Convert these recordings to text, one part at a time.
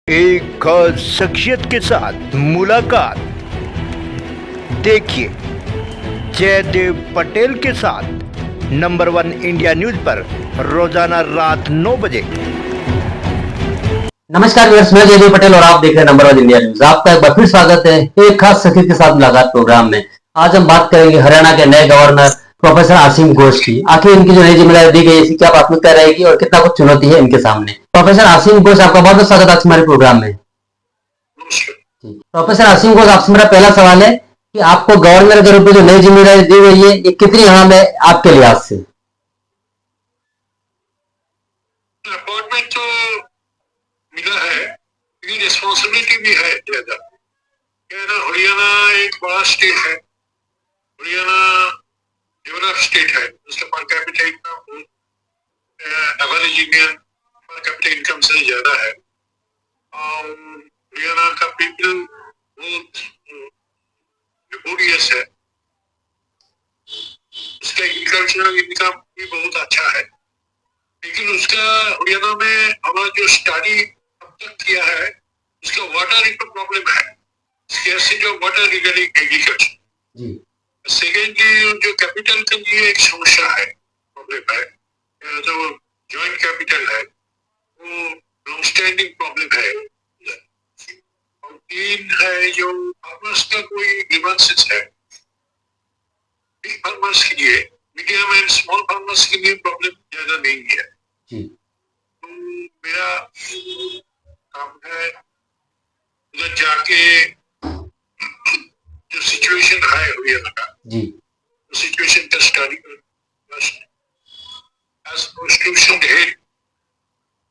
एक खास शख्सियत के साथ मुलाकात। देखिए जयदेव पटेल के साथ नंबर 1 इंडिया न्यूज पर रोजाना रात 9 बजे। नमस्कार व्यूअर्स, मैं जयदेव पटेल और आप देख रहे हैं नंबर 1 इंडिया न्यूज। आपका एक बार फिर स्वागत है एक खास शख्सियत के साथ मुलाकात प्रोग्राम में। आज हम बात करेंगे हरियाणा के नए गवर्नर प्रोफेसर आसिम घोष की। आखिर इनकी जो नई जिम्मेदारी दी गई है, इसकी क्या प्राथमिकता रहेगी और कितना कुछ चुनौती है इनके सामने। प्रोफेसर आसिम घोष, आपका बहुत बहुत स्वागत है आज हमारे प्रोग्राम में। प्रोफेसर आसिम घोष, आपसे मेरा पहला सवाल है कि आपको गवर्नर के रूप में जो नई जिम्मेदारी दी गई है, ये कितनी अहम है आपके लिहाज से? अपॉइंटमेंट तो मिला है, लेकिन रिस्पॉन्सिबिलिटी भी है ज्यादा। हरियाणा एक बड़ा स्टेट है, हरियाणा डेवलप स्टेट है, उसका per capita income average Indian per capita income से ज्यादा है। हरियाणा का पीपल बहुत लेबोरियस है, उसका एग्रीकल्चरल इनकम भी बहुत अच्छा है। लेकिन उसका हरियाणा में हमारा जो स्टडी अब तक किया है, उसका वाटर एक प्रॉब्लम है, जो वाटर रिगार्डिंग एग्रीकल्चर। सेकेंडली जो कैपिटल के लिए एक समस्या है, प्रॉब्लम है, जो जॉइंट कैपिटल है वो लॉन्ग स्टैंडिंग प्रॉब्लम है। और तीन है जो फार्मर्स का कोई ग्रीवेंसेस है, बिग फार्मर्स के लिए, मीडियम एंड स्मॉल फार्मर्स के लिए प्रॉब्लम ज्यादा नहीं है। तो मेरा काम है उधर जाके जो सिचुएशन है हरियाणा का, तो सिचुएशन का स्टडी करना। एज कॉन्स्टिट्यूशन हेड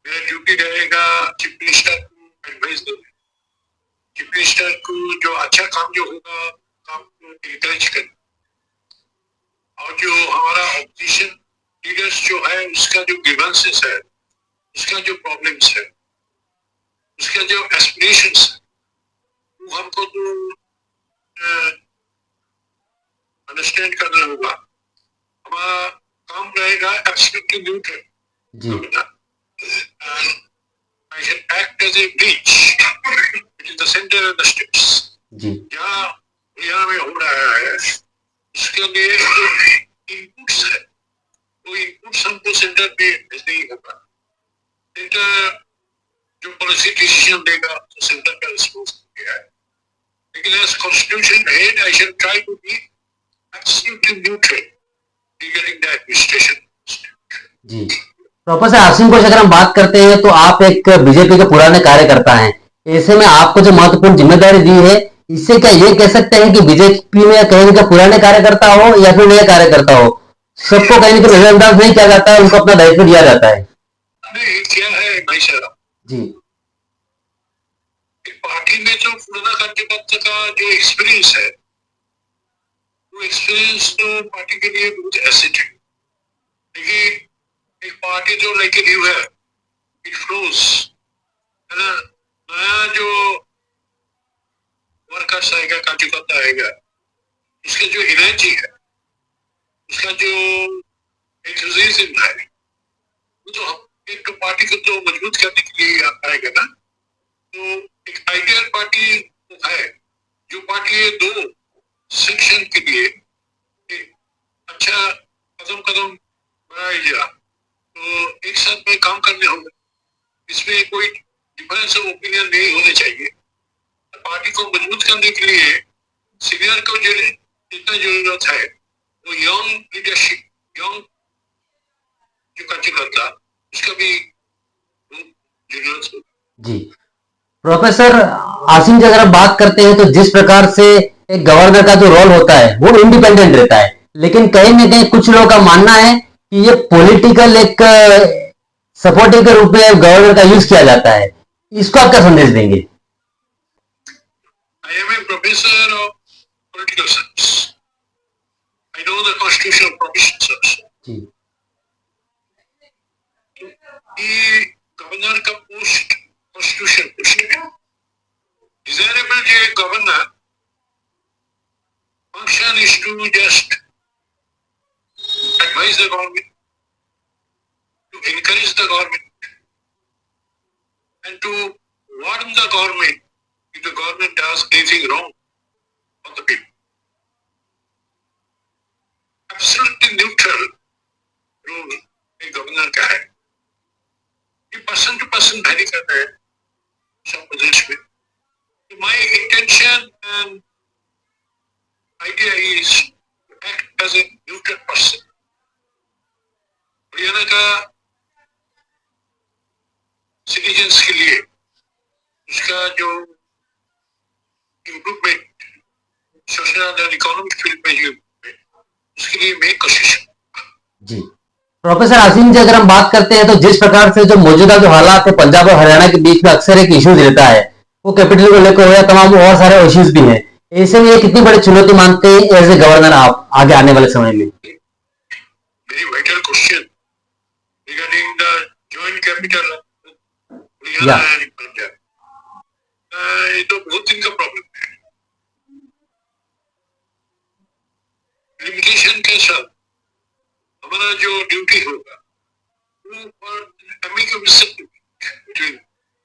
मेरा ड्यूटी रहेगा चीफ मिनिस्टर को एडवाइस देना, चीफ मिनिस्टर को जो अच्छा काम जो होगा काम को एनकरेज करना, और जो हमारा ऑपोजिशन लीडर्स जो है उसका जो ग्रीवेंसेस है, उसका जो प्रॉब्लम्स है, उसका जो एस्पिरेशंस है, वो हमको तो अंडरस्टैंड करना होगा। हमारा काम रहेगा absolutely neutral. I can act as a bridge between the center and the states. जहाँ हरियाणा में हो रहा है उसके लिए जो इनपुट्स है, वो इनपुट्स हमको सेंटर पे भेजने ही होगा। सेंटर जो पॉलिसी डिसीजन देगा तो सेंटर का रिस्पॉन्सिबिलिटी है। लेकिन as constitution head I shall try to be absolutely neutral regarding the administration. जी प्रोफेसर आसिम घोष, अगर हम बात करते हैं तो आप एक बीजेपी के पुराने कार्यकर्ता हैं। ऐसे में आपको जो महत्वपूर्ण जिम्मेदारी दी है, इससे क्या ये कह सकते हैं कि बीजेपी में कहीं का पुराने कार्यकर्ता हो या फिर नए कार्यकर्ता हो, सबको कहीं ना कहीं नजरअंदाज नहीं किया जाता है, उनको अपना दायित्व दिया जाता है? नहीं, क्या है भाई साहब जी, पार्टी में जो पुराना कार्यकर्ता का जो एक्सपीरियंस है, वो एक्सपीरियंस तो पार्टी के लिए बहुत एसेट है। देखिए एक पार्टी जो लाइक न्यू है, इट फ्लोज, है ना। नया जो वर्कर्स आएगा, कार्यकर्ता आएगा, उसका जो एनर्जी है, उसका जो एंथुसियाज्म है, वो तो एक तो पार्टी को तो मजबूत करने के लिए आएगा ना। तो एक आइडियल पार्टी तो है, जो पार्टी ये दो सेक्शन के लिए एक अच्छा कदम बढ़ाएगा, तो एक साथ में काम करने होंगे। इसमें कोई डिफरेंस ऑफ ओपिनियन नहीं होने चाहिए। पार्टी को मजबूत करने के लिए सीनियर को जो जितना जरूरत है, वो यंग लीडरशिप, यंग जो कार्यकर्ता, उसका भी जरूरत है। जी प्रोफेसर आसिम जी, अगर आप बात करते हैं तो जिस प्रकार से एक गवर्नर का जो रोल होता है वो इंडिपेंडेंट रहता है, लेकिन कहीं ना कहीं कुछ लोगों का मानना है कि ये पॉलिटिकल एक सपोर्टिव के रूप में गवर्नर का यूज किया जाता है। इसको आप क्या संदेश देंगे? I am a professor of political science. I know the constitutional provisions also. ये गवर्नर का पोस्ट कॉन्स्टिट्यूशन पोस्ट है। डिजायरेबल जो governor function is to just advise the government, to encourage the government, and to warn the government if the government does anything wrong on the people. Absolutely neutral rule एक governor का है. ये person to person vary करता है सब प्रदेश में. My intention and idea is to act as a neutral person. Haryana का citizens के लिए उसका जो improvement social and economic field में जो उसके लिए मैं कोशिश. जी प्रोफेसर आसिम जी, अगर हम बात करते हैं तो जिस प्रकार से जो मौजूदा जो हालात है पंजाब और हरियाणा के बीच में अक्सर एक इश्यूज रहता है, वो कैपिटल को लेकर हो या तमाम और सारे इश्यूज भी हैं. ऐसे में ये कितनी बड़ी चुनौती मानते हैं एज ए गवर्नर आप आगे आने वाले समय में? Very vital question regarding the joint capital Haryana and Punjab. ये तो बहुत दिन का प्रॉब्लम है. लिमिटेशन के साथ हमारा जो ड्यूटी होगा वो for amicable settlement between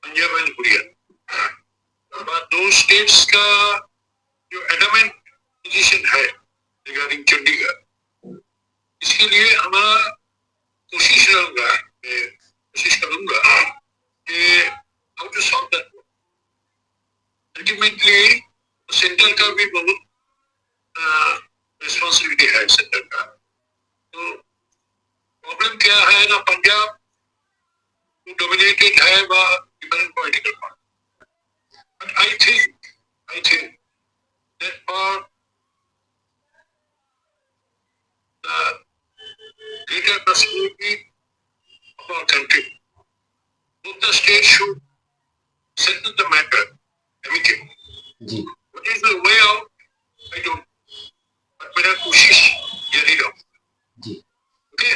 Punjab and Haryana. दो स्टेट्स का जो एडमेंट पोजीशन है रिगार्डिंग चंडीगढ़, इसके लिए हमारा कोशिश रहूंगा, मैं कोशिश करूंगा कि how to solve that. Ultimately centre का भी बहुत रिस्पॉन्सिबिलिटी है सेंटर का. तो प्रॉब्लम क्या है ना, पंजाब डोमिनेटेड है by different political party. But I think that for the greater prosperity of our country both the states should settle the matter amicably. जी What is the way out? I don't know. but मेरा कोशिश जारी रहूंगा. जी Okay?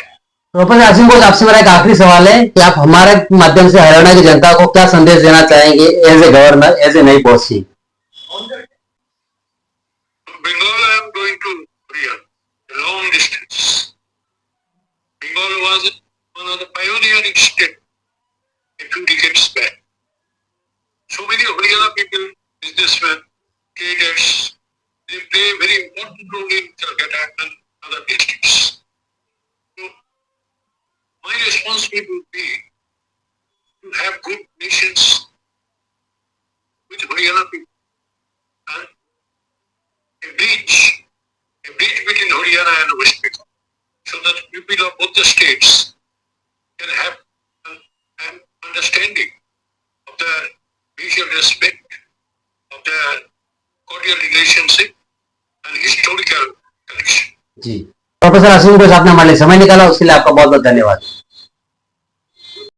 Professor Asim Bose, आपसे मेरा एक आखिरी सवाल है कि आप हमारे माध्यम से हरियाणा की जनता को क्या संदेश देना चाहेंगे as a governor, as a नई policy? From Bengal, I am going to Korea, a long distance. Bengal was one of the pioneering states a few decades back. So many Haryana people, businessmen, traders, they play a very important role in Calcutta and other districts. So, my responsibility would be to have good relations with Haryana people and a bridge between Haryana and West Bengal, so that people of both the states can have an understanding of the mutual respect, of the cordial relationship and historical connection. जी professor Asim Bose, आपने हमारे लिए समय निकाला, उसके लिए आपका बहुत बहुत धन्यवाद.